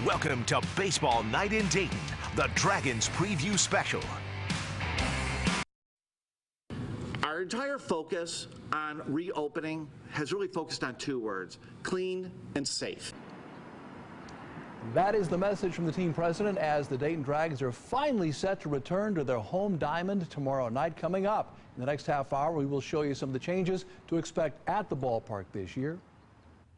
Welcome to Baseball Night in Dayton, the Dragons Preview Special. Our entire focus on reopening has really focused on two words: clean and safe. That is the message from the team president as the Dayton Dragons are finally set to return to their home diamond tomorrow night. Coming up in the next half hour, we will show you some of the changes to expect at the ballpark this year.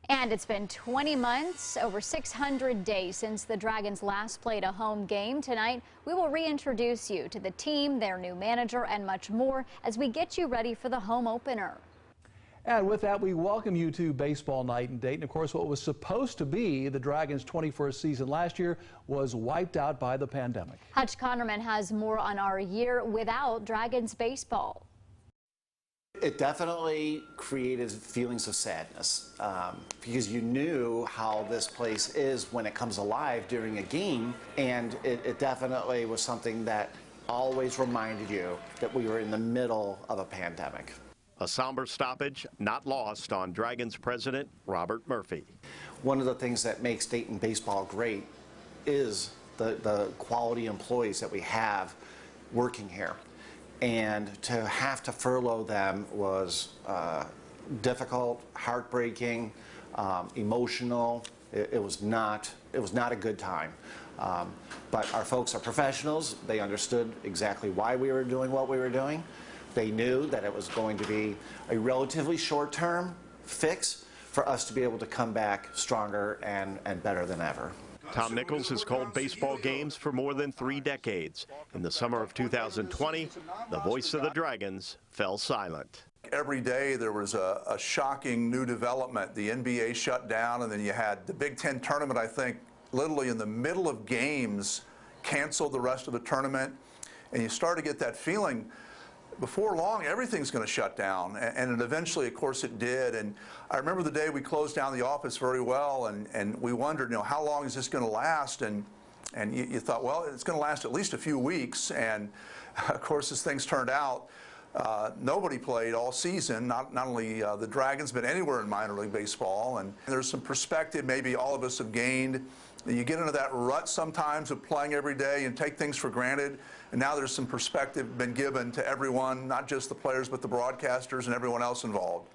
And it's been 20 months, over 600 days since the Dragons last played a home game. Tonight, we will reintroduce you to the team, their new manager, and much more as we get you ready for the home opener. And with that, we welcome you to Baseball Night in Dayton. Of course, what was supposed to be the Dragons' 21st season last year was wiped out by the pandemic. Hutch Konerman has more on our year without Dragons baseball. It definitely created feelings of sadness because you knew how this place is when it comes alive during a game, and it definitely was something that always reminded you that we were in the middle of a pandemic. A somber stoppage not lost on Dragons president Robert Murphy. One of the things that makes Dayton baseball great is the quality employees that we have working here. And to have to furlough them was difficult, heartbreaking, emotional. It was not a good time. But our folks are professionals. They understood exactly why we were doing what we were doing. They knew that it was going to be a relatively short-term fix for us to be able to come back stronger and better than ever. Tom Nichols has called baseball games for more than 3 decades. In the summer of 2020, the voice of the Dragons fell silent. Every day there was a shocking new development. The NBA shut down, and then you had the Big Ten tournament, I think, literally in the middle of games, canceled the rest of the tournament. And you start to get that feeling, before long, everything's going to shut down, and eventually, of course, it did. And I remember the day we closed down the office very well, and we wondered, how long is this going to last? And you thought, well, it's going to last at least a few weeks. And of course, as things turned out, nobody played all season, not only the Dragons, but anywhere in minor league baseball. And there's some perspective maybe all of us have gained. You get into that rut sometimes of playing every day and take things for granted. And now there's some perspective been given to everyone, not just the players, but the broadcasters and everyone else involved.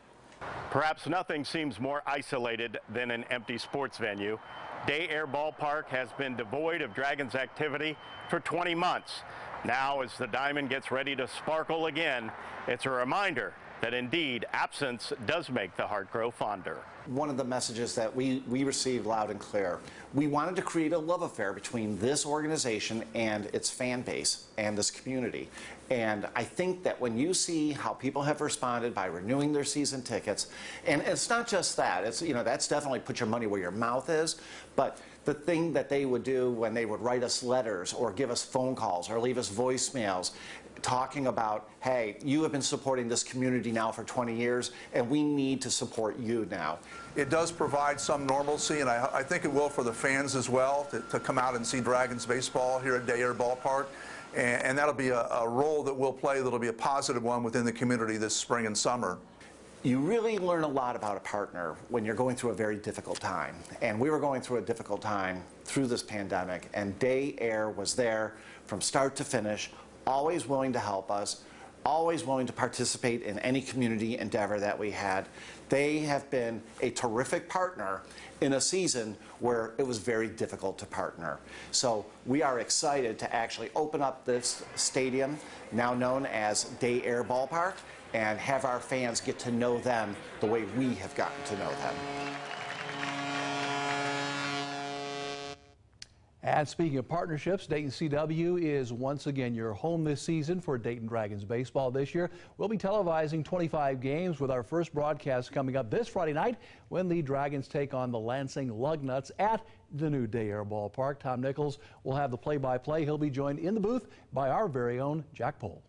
Perhaps nothing seems more isolated than an empty sports venue. Day Air Ballpark has been devoid of Dragons activity for 20 months. Now, as the diamond gets ready to sparkle again, it's a reminder that indeed absence does make the heart grow fonder. One of the messages that we received loud and clear, we wanted to create a love affair between this organization and its fan base and this community. And I think that when you see how people have responded by renewing their season tickets, and it's not just that, it's, that's definitely put your money where your mouth is, but the thing that they would do when they would write us letters or give us phone calls or leave us voicemails talking about, hey, you have been supporting this community now for 20 years, and we need to support you now. It does provide some normalcy, and I think it will for the fans as well, to come out and see Dragons baseball here at Day Air Ballpark. And that'll be a role that we'll play that'll be a positive one within the community this spring and summer. You really learn a lot about a partner when you're going through a very difficult time. And we were going through a difficult time through this pandemic, and Day Air was there from start to finish, always willing to help us, always willing to participate in any community endeavor that we had. They have been a terrific partner in a season where it was very difficult to partner. So we are excited to actually open up this stadium, now known as Day Air Ballpark, and have our fans get to know them the way we have gotten to know them. And speaking of partnerships, Dayton CW is once again your home this season for Dayton Dragons baseball this year. We'll be televising 25 games with our first broadcast coming up this Friday night when the Dragons take on the Lansing Lugnuts at the new Day Air Ballpark. Tom Nichols will have the play-by-play. He'll be joined in the booth by our very own Jack Pohl.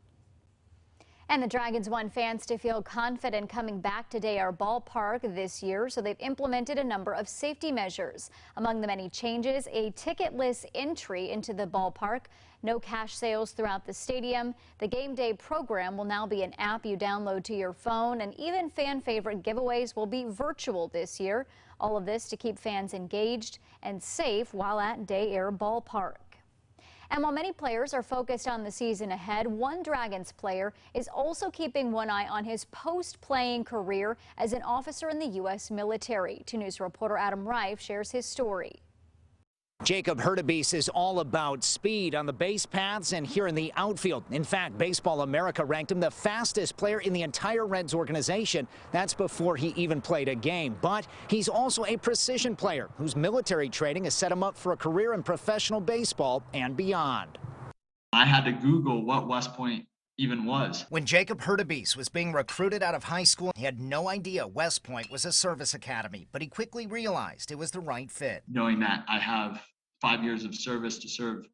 And the Dragons want fans to feel confident coming back to Day Air Ballpark this year, so they've implemented a number of safety measures. Among the many changes, a ticketless entry into the ballpark, no cash sales throughout the stadium. The game day program will now be an app you download to your phone, and even fan favorite giveaways will be virtual this year. All of this to keep fans engaged and safe while at Day Air Ballpark. And while many players are focused on the season ahead, one Dragons player is also keeping one eye on his post-playing career as an officer in the U.S. military. 2 News reporter Adam Reif shares his story. Jacob Hurtubise is all about speed on the base paths and here in the outfield. In fact, Baseball America ranked him the fastest player in the entire Reds organization. That's before he even played a game. But he's also a precision player whose military training has set him up for a career in professional baseball and beyond. I had to Google what West Point even was. When Jacob Hurtubise was being recruited out of high school, he had no idea West Point was a service academy, but he quickly realized it was the right fit. Knowing that I have 5 years of service to serve,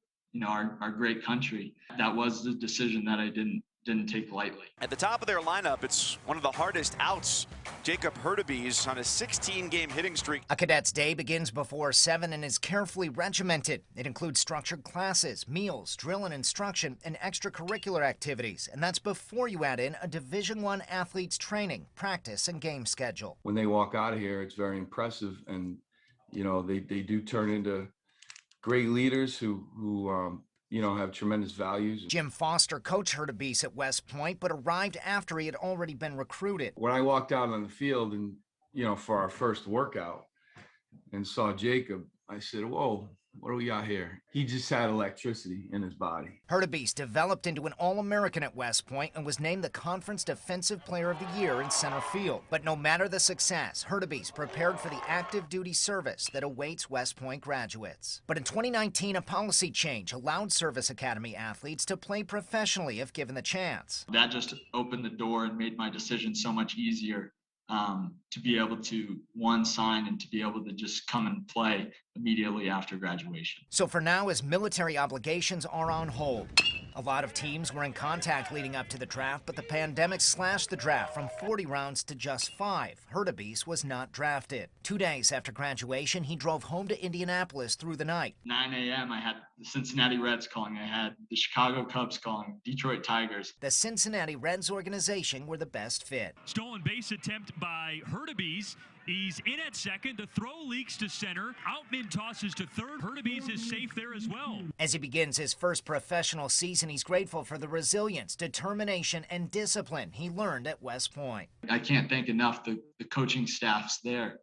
our great country, that was the decision that I didn't take lightly. At the top of their lineup, it's one of the hardest outs. Jacob Hurtubise on a 16-game hitting streak. A cadet's day begins before 7 and is carefully regimented. It includes structured classes, meals, drill and instruction, and extracurricular activities. And that's before you add in a Division I athlete's training, practice, and game schedule. When they walk out of here, it's very impressive, and they do turn into great leaders who have tremendous values. Jim Foster coached Hurtubise at West Point, but arrived after he had already been recruited. When I walked out on the field and, for our first workout and saw Jacob, I said, whoa, what do we got here? He just had electricity in his body. Hurtubise developed into an All-American at West Point and was named the Conference Defensive Player of the Year in center field. But no matter the success, Hurtubise prepared for the active duty service that awaits West Point graduates. But in 2019, a policy change allowed service academy athletes to play professionally if given the chance. That just opened the door and made my decision so much easier. To be able to, sign and to be able to just come and play immediately after graduation. So for now, his military obligations are on hold. A lot of teams were in contact leading up to the draft, but the pandemic slashed the draft from 40 rounds to just 5. Hurtubise was not drafted. 2 days after graduation, he drove home to Indianapolis through the night. 9 a.m. I had the Cincinnati Reds calling. I had the Chicago Cubs calling, Detroit Tigers. The Cincinnati Reds organization were the best fit. Stolen base attempt by Hurtubise. He's in at second. The throw leaks to center. Outman tosses to third. Hurtubise is safe there as well. As he begins his first professional season, he's grateful for the resilience, determination, and discipline he learned at West Point. I can't thank enough the coaching staffs there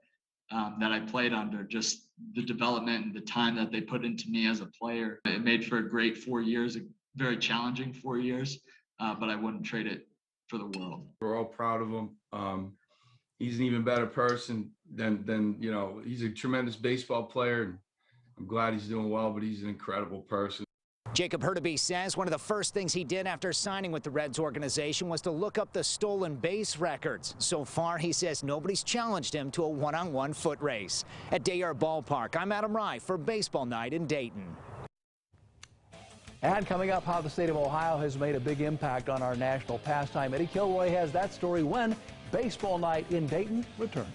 that I played under, just the development and the time that they put into me as a player. It made for a great 4 years, a very challenging 4 years, but I wouldn't trade it for the world. We're all proud of him. He's an even better person than he's a tremendous baseball player, and I'm glad he's doing well, but he's an incredible person. Jacob Hurtubise says one of the first things he did after signing with the Reds organization was to look up the stolen base records. So far, he says nobody's challenged him to a one-on-one foot race. At Day Air Ballpark, I'm Adam Reif for Baseball Night in Dayton. And coming up, how the state of Ohio has made a big impact on our national pastime. Eddie Kilroy has that story when Baseball Night in Dayton returns.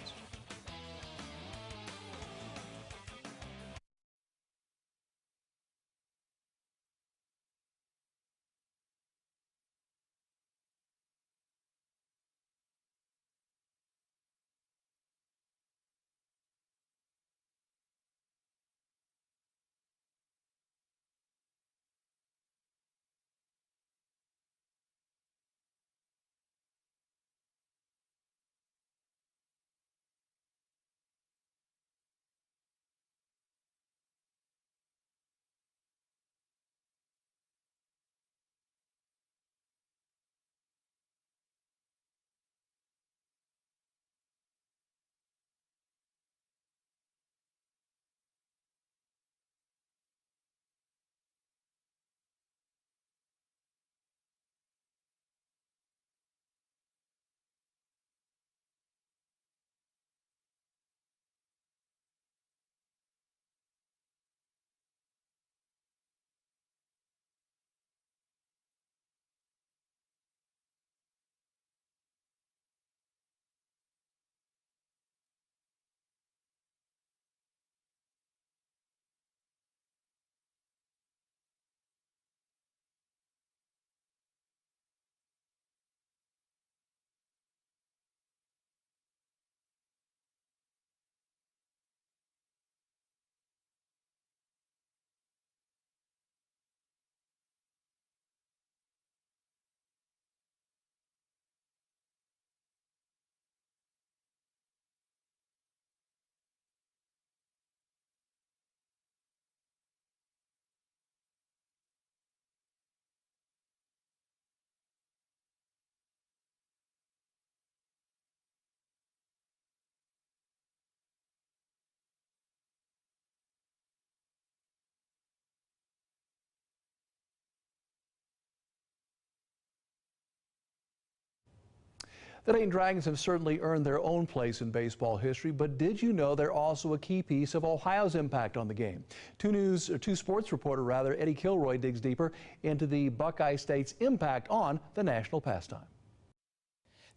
The Dayton Dragons have certainly earned their own place in baseball history, but did you know they're also a key piece of Ohio's impact on the game? Two sports reporter Eddie Kilroy digs deeper into the Buckeye State's impact on the national pastime.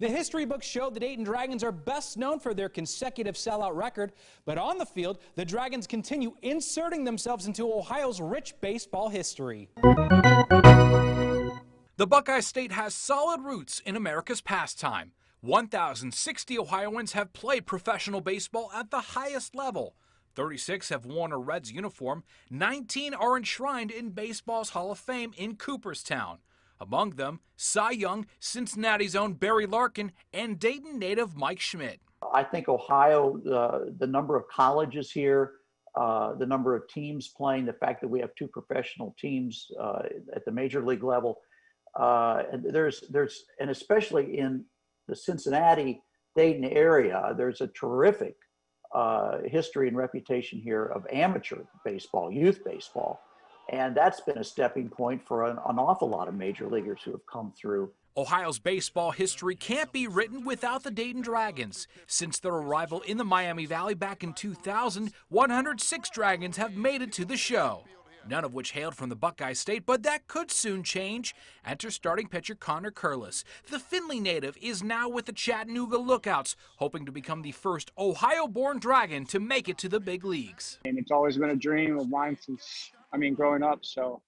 The history books show the Dayton Dragons are best known for their consecutive sellout record, but on the field, the Dragons continue inserting themselves into Ohio's rich baseball history. The Buckeye State has solid roots in America's pastime. 1,060 Ohioans have played professional baseball at the highest level. 36 have worn a Reds uniform. 19 are enshrined in baseball's Hall of Fame in Cooperstown. Among them, Cy Young, Cincinnati's own Barry Larkin, and Dayton native Mike Schmidt. I think Ohio, the number of colleges here, the number of teams playing, the fact that we have 2 professional teams at the major league level, and and especially in the Cincinnati, Dayton area, there's a terrific history and reputation here of amateur baseball, youth baseball. And that's been a stepping point for an awful lot of major leaguers who have come through. Ohio's baseball history can't be written without the Dayton Dragons. Since their arrival in the Miami Valley back in 2000, 106 Dragons have made it to the show. None of which hailed from the Buckeye State, but that could soon change. Enter starting pitcher Connor Curlis. The Findlay native is now with the Chattanooga Lookouts, hoping to become the first Ohio-born Dragon to make it to the big leagues. And it's always been a dream of mine since, growing up. So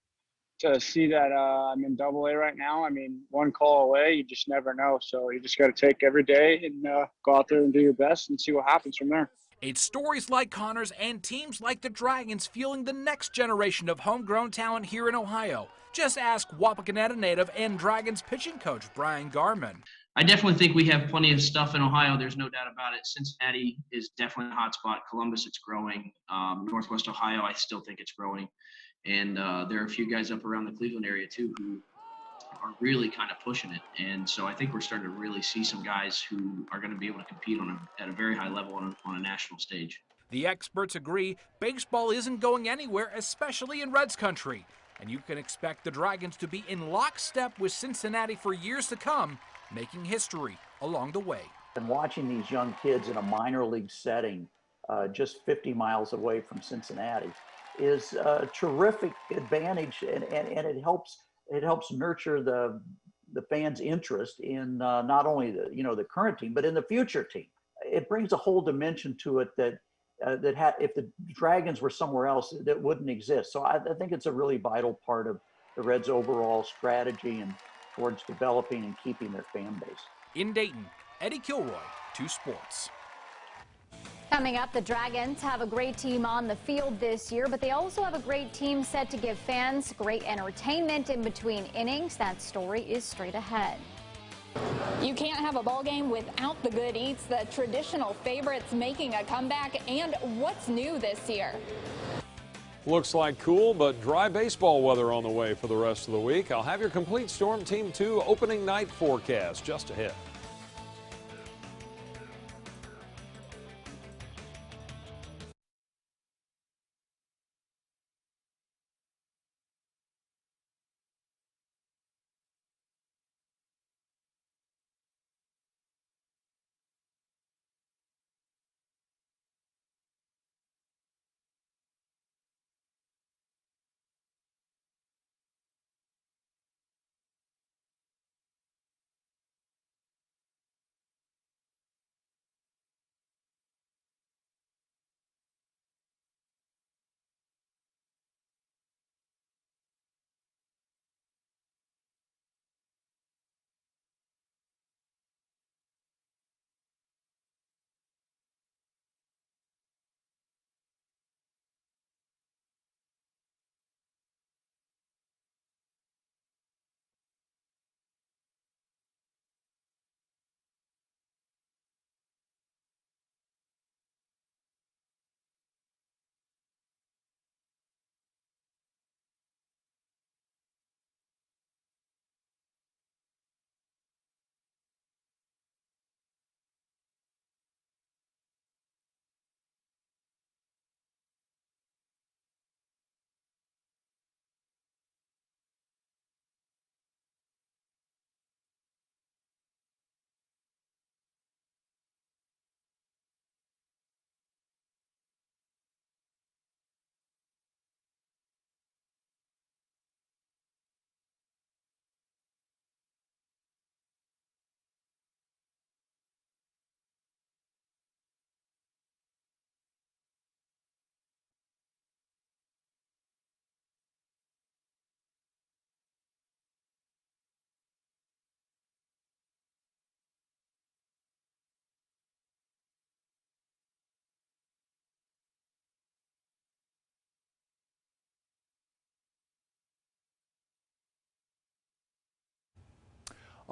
to see that I'm in AA right now, one call away, you just never know. So you just got to take every day and go out there and do your best and see what happens from there. It's stories like Connor's and teams like the Dragons fueling the next generation of homegrown talent here in Ohio. Just ask Wapakoneta native and Dragons pitching coach Brian Garman. I definitely think we have plenty of stuff in Ohio. There's no doubt about it. Cincinnati is definitely a hot spot. Columbus, it's growing. Northwest Ohio, I still think it's growing. And there are a few guys up around the Cleveland area, too, who are really kind of pushing it. And so I think we're starting to really see some guys who are going to be able to compete at a very high level on a national stage. The experts agree baseball isn't going anywhere, especially in Reds country. And you can expect the Dragons to be in lockstep with Cincinnati for years to come, making history along the way. And watching these young kids in a minor league setting just 50 miles away from Cincinnati is a terrific advantage, and it helps nurture the fans' interest in not only the current team, but in the future team. It brings a whole dimension to it that if the Dragons were somewhere else, that wouldn't exist. So I think it's a really vital part of the Reds' overall strategy and towards developing and keeping their fan base. In Dayton, Eddie Kilroy, 2 Sports. Coming up, the Dragons have a great team on the field this year, but they also have a great team set to give fans great entertainment in between innings. That story is straight ahead. You can't have a ball game without the good eats, the traditional favorites making a comeback, and what's new this year. Looks like cool but dry baseball weather on the way for the rest of the week. I'll have your complete Storm Team 2 opening night forecast just ahead.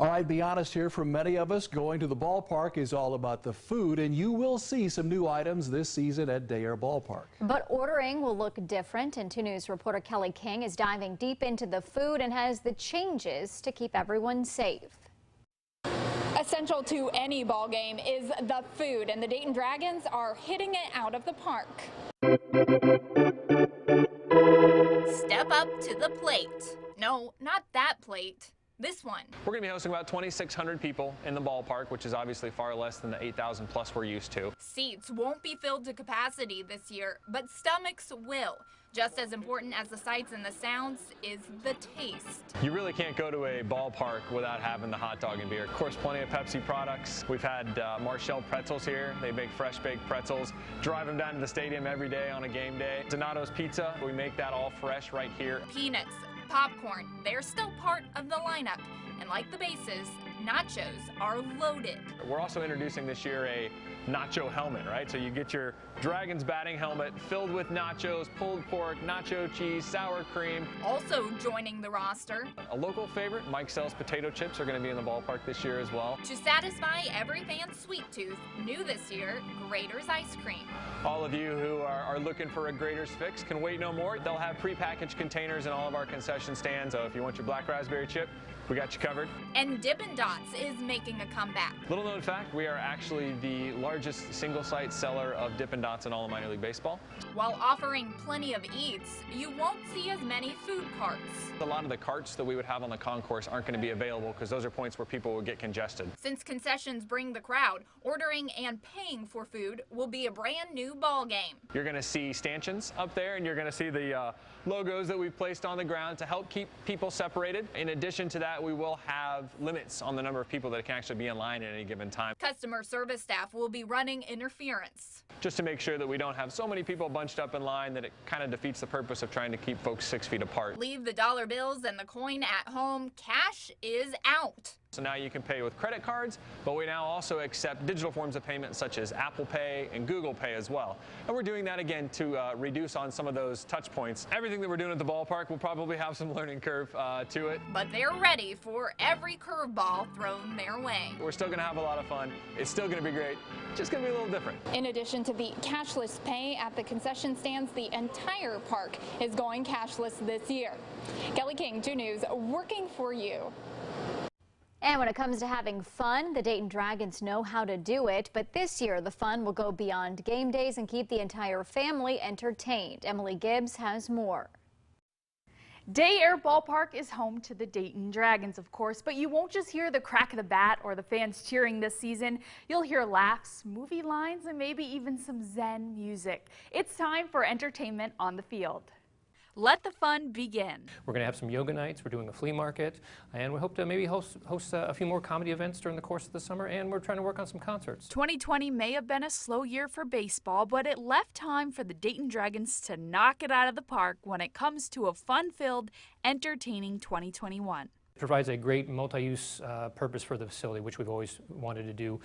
All right, be honest here, for many of us, going to the ballpark is all about the food, and you will see some new items this season at Day Air Ballpark. But ordering will look different, and 2 News reporter Kelly King is diving deep into the food and has the changes to keep everyone safe. Essential to any ball game is the food, and the Dayton Dragons are hitting it out of the park. Step up to the plate. No, not that plate. This one. We're going to be hosting about 2,600 people in the ballpark, which is obviously far less than the 8,000 plus we're used to. Seats won't be filled to capacity this year, but stomachs will. Just as important as the sights and the sounds is the taste. You really can't go to a ballpark without having the hot dog and beer. Of course, plenty of Pepsi products. We've had Marshall pretzels here. They make fresh baked pretzels. Drive them down to the stadium every day on a game day. Donato's Pizza, we make that all fresh right here. Peanuts, popcorn, they're still part of the lineup. And like the bases, nachos are loaded. We're also introducing this year a nacho helmet, right? So you get your Dragons batting helmet filled with nachos, pulled pork, nacho cheese, sour cream. Also joining the roster, a local favorite, Mike Sells potato chips, are going to be in the ballpark this year as well. To satisfy every fan's sweet tooth, new this year, Grater's ice cream. All of you who are looking for a Grater's fix can wait no more. They'll have prepackaged containers in all of our concession stands. So if you want your black raspberry chip, we got you covered. And Dippin' Dots is making a comeback. Little known fact, we are actually the largest single-site seller of Dippin' Dots in all of minor league baseball. While offering plenty of eats, you won't see as many food carts. A lot of the carts that we would have on the concourse aren't going to be available because those are points where people will get congested. Since concessions bring the crowd, ordering and paying for food will be a brand new ball game. You're going to see stanchions up there, and you're going to see the logos that we've placed on the ground to help keep people separated. In addition to that, we will have limits on the number of people that can actually be in line at any given time. Customer service staff will be running interference, just to make sure that we don't have so many people bunched up in line that it kind of defeats the purpose of trying to keep folks 6 feet apart. Leave the dollar bills and the coin at home. Cash is out. So now you can pay with credit cards, but we now also accept digital forms of payment such as Apple Pay and Google Pay as well. And we're doing that again to reduce on some of those touch points. Everything that we're doing at the ballpark will probably have some learning curve to it. But they're ready for every curveball thrown their way. We're still going to have a lot of fun. It's still going to be great. Just going to be a little different. In addition to the cashless pay at the concession stands, the entire park is going cashless this year. Kelly King, 2 News, working for you. And when it comes to having fun, the Dayton Dragons know how to do it. But this year, the fun will go beyond game days and keep the entire family entertained. Emily Gibbs has more. Day Air Ballpark is home to the Dayton Dragons, of course, but you won't just hear the crack of the bat or the fans cheering this season. You'll hear laughs, movie lines, and maybe even some Zen music. It's time for entertainment on the field. Let the fun begin. We're going to have some yoga nights, we're doing a flea market, and we hope to maybe host a few more comedy events during the course of the summer, and we're trying to work on some concerts. 2020 may have been a slow year for baseball, but it left time for the Dayton Dragons to knock it out of the park when it comes to a fun-filled, entertaining 2021. Provides a great multi-use purpose for the facility, which we've always wanted to do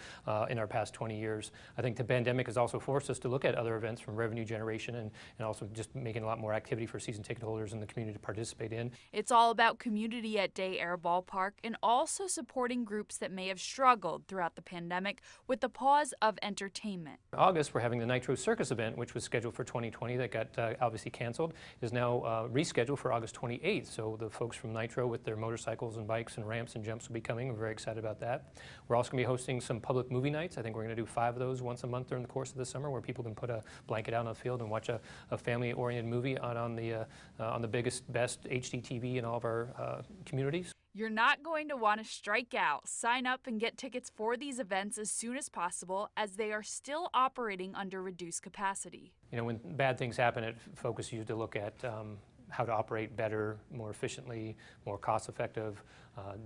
in our past 20 years. I think the pandemic has also forced us to look at other events from revenue generation and also just making a lot more activity for season ticket holders in the community to participate in. It's all about community at Day Air Ballpark and also supporting groups that may have struggled throughout the pandemic with the pause of entertainment. In August, we're having the Nitro Circus event, which was scheduled for 2020 that got obviously canceled, is now rescheduled for August 28th. So the folks from Nitro with their motorcycles and bikes and ramps and jumps will be coming. We're very excited about that. We're also going to be hosting some public movie nights. I think we're going to do 5 of those once a month during the course of the summer, where people can put a blanket out on the field and watch a family-oriented movie out on the biggest, best HD TV in all of our communities. You're not going to want to strike out. Sign up and get tickets for these events as soon as possible, as they are still operating under reduced capacity. You know, when bad things happen, it focuses you to look at how to operate better, more efficiently, more cost-effective,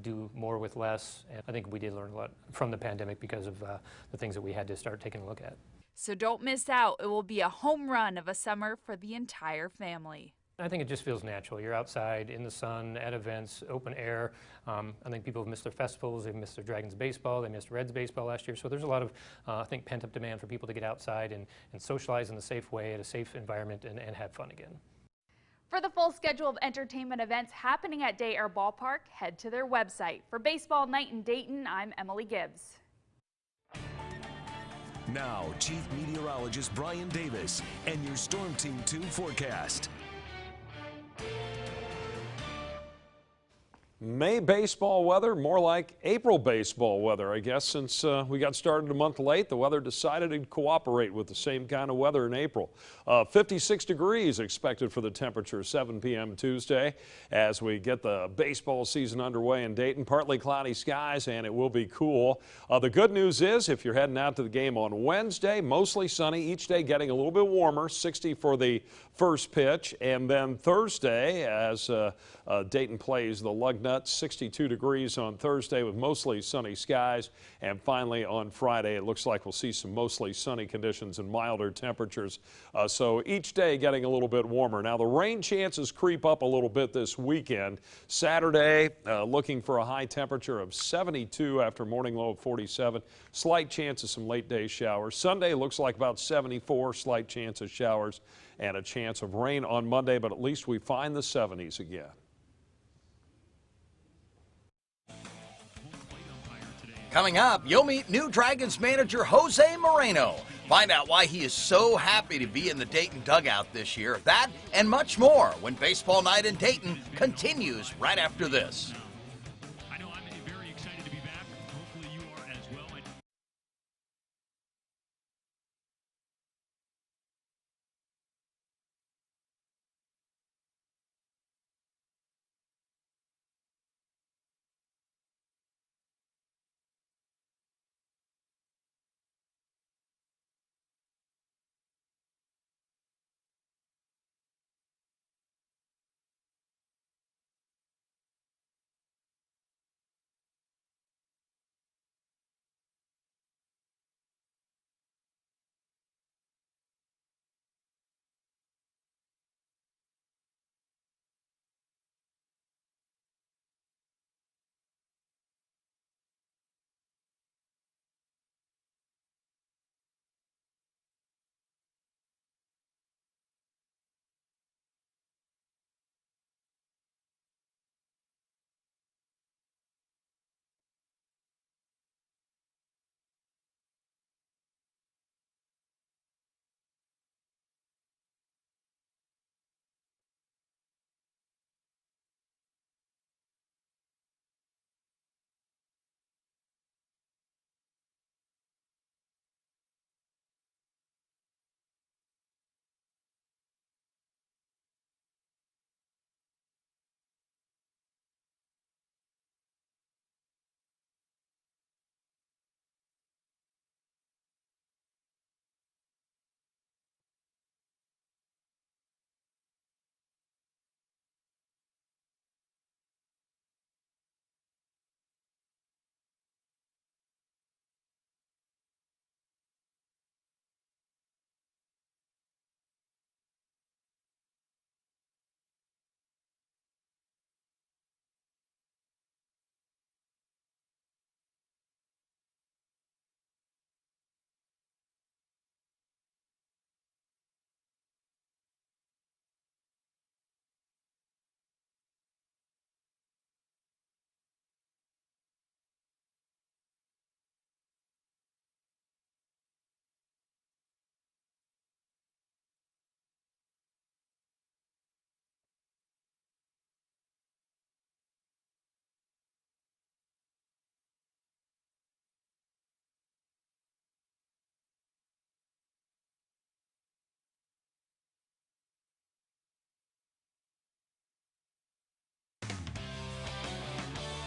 do more with less. And I think we did learn a lot from the pandemic because of the things that we had to start taking a look at. So don't miss out. It will be a home run of a summer for the entire family. I think it just feels natural. You're outside in the sun at events, open air. I think people have missed their festivals. They've missed their Dragons baseball. They missed Reds baseball last year. So there's a lot of, I think, pent-up demand for people to get outside and socialize in a safe way, at a safe environment, and have fun again. For the full schedule of entertainment events happening at Day Air Ballpark, head to their website. For Baseball Night in Dayton, I'm Emily Gibbs. Now, Chief Meteorologist Brian Davis and your Storm Team 2 forecast. May baseball weather, more like April baseball weather, I guess, since we got started a month late. The weather decided to cooperate with the same kind of weather in April. 56 degrees expected for the temperature 7 p.m. Tuesday as we get the baseball season underway in Dayton. Partly cloudy skies, and it will be cool. The good news is if you're heading out to the game on Wednesday, mostly sunny, each day getting a little bit warmer, 60 for the first pitch, and then Thursday as Dayton plays the Lugnuts, 62 degrees on Thursday with mostly sunny skies, and finally on Friday it looks like we'll see some mostly sunny conditions and milder temperatures, so each day getting a little bit warmer. Now the rain chances creep up a little bit this weekend. Saturday looking for a high temperature of 72 after morning low of 47, slight chance of some late day showers. Sunday looks like about 74, slight chance of showers and a chance of rain on Monday, but at least we find the 70s again. Coming up, you'll meet new Dragons manager Jose Moreno. Find out why he is so happy to be in the Dayton dugout this year. That and much more when Baseball Night in Dayton continues right after this.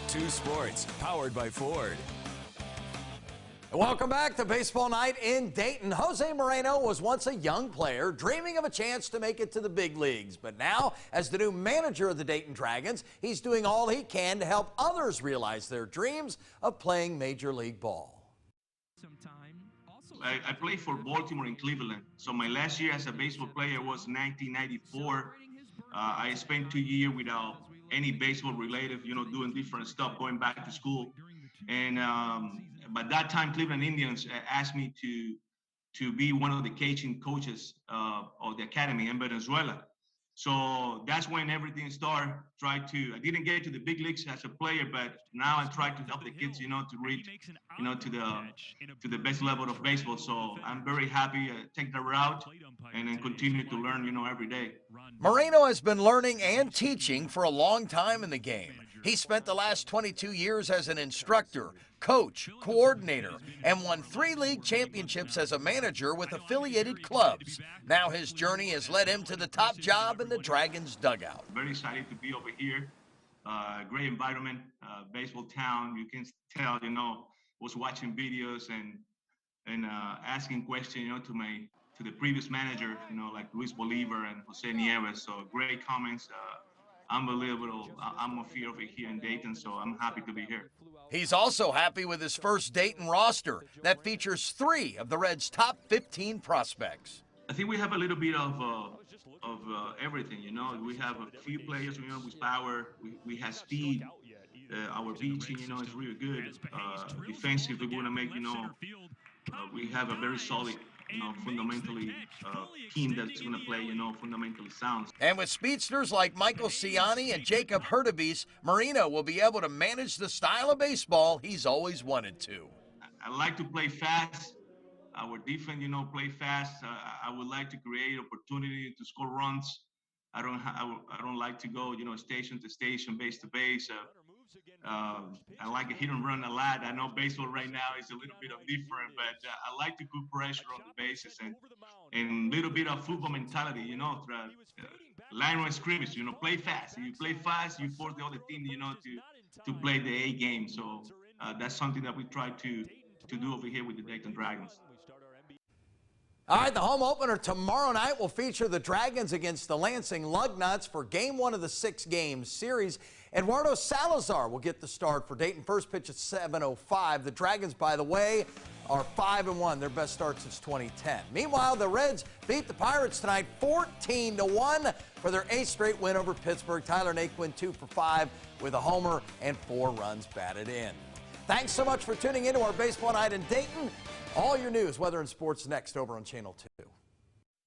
Two Sports, powered by Ford. Welcome back to Baseball Night in Dayton. Jose Moreno was once a young player dreaming of a chance to make it to the big leagues. But now, as the new manager of the Dayton Dragons, he's doing all he can to help others realize their dreams of playing Major League Ball. I played for Baltimore and Cleveland. So my last year as a baseball player was 1994. I spent 2 years without any baseball related, doing different stuff, going back to school. And by that time, Cleveland Indians asked me to be one of the coaching coaches of the academy in Venezuela. So that's when everything started. I didn't get to the big leagues as a player, but now I try to help the kids, to reach, to the best level of baseball. So I'm very happy to take the route and then continue to learn, every day. Moreno has been learning and teaching for a long time in the game. He spent the last 22 years as an instructor, coach, coordinator, and won 3 league championships as a manager with affiliated clubs. Now his journey has led him to the top job in the Dragons dugout. Very excited to be over here. Great environment, baseball town. You can tell, was watching videos and asking questions, to the previous manager, like Luis Bolivar and Jose Nieves. So great comments. Unbelievable atmosphere over here in Dayton, so I'm happy to be here. He's also happy with his first Dayton roster that features 3 of the Reds' top 15 prospects. I think we have a little bit of everything, We have a few players, with power. We have speed. Our pitching, is really good. Defensively, we're going to make, we have a very solid, fundamentally team that's going to play, fundamentally sound. And with speedsters like Michael Ciani and Jacob Hurtubise, Moreno will be able to manage the style of baseball he's always wanted to. I like to play fast. Our defense, play fast. I would like to create opportunity to score runs. I don't like to go, station to station, base to base. I like a hit and run a lot. I know baseball right now is a little bit of different, but I like to put pressure on the bases and a little bit of football mentality, line run scrimmage, play fast. If you play fast, you force the other team, to play the A game. So that's something that we try to do over here with the Dayton Dragons. All right, the home opener tomorrow night will feature the Dragons against the Lansing Lugnuts for Game 1 of the 6-game series. Eduardo Salazar will get the start for Dayton. First pitch at 7:05. The Dragons, by the way, are 5-1, their best start since 2010. Meanwhile, the Reds beat the Pirates tonight 14-1 for their 8th straight win over Pittsburgh. Tyler Naquin 2 for 5 with a homer and 4 runs batted in. Thanks so much for tuning into our Baseball Night in Dayton. All your news, weather, and sports next over on Channel 2.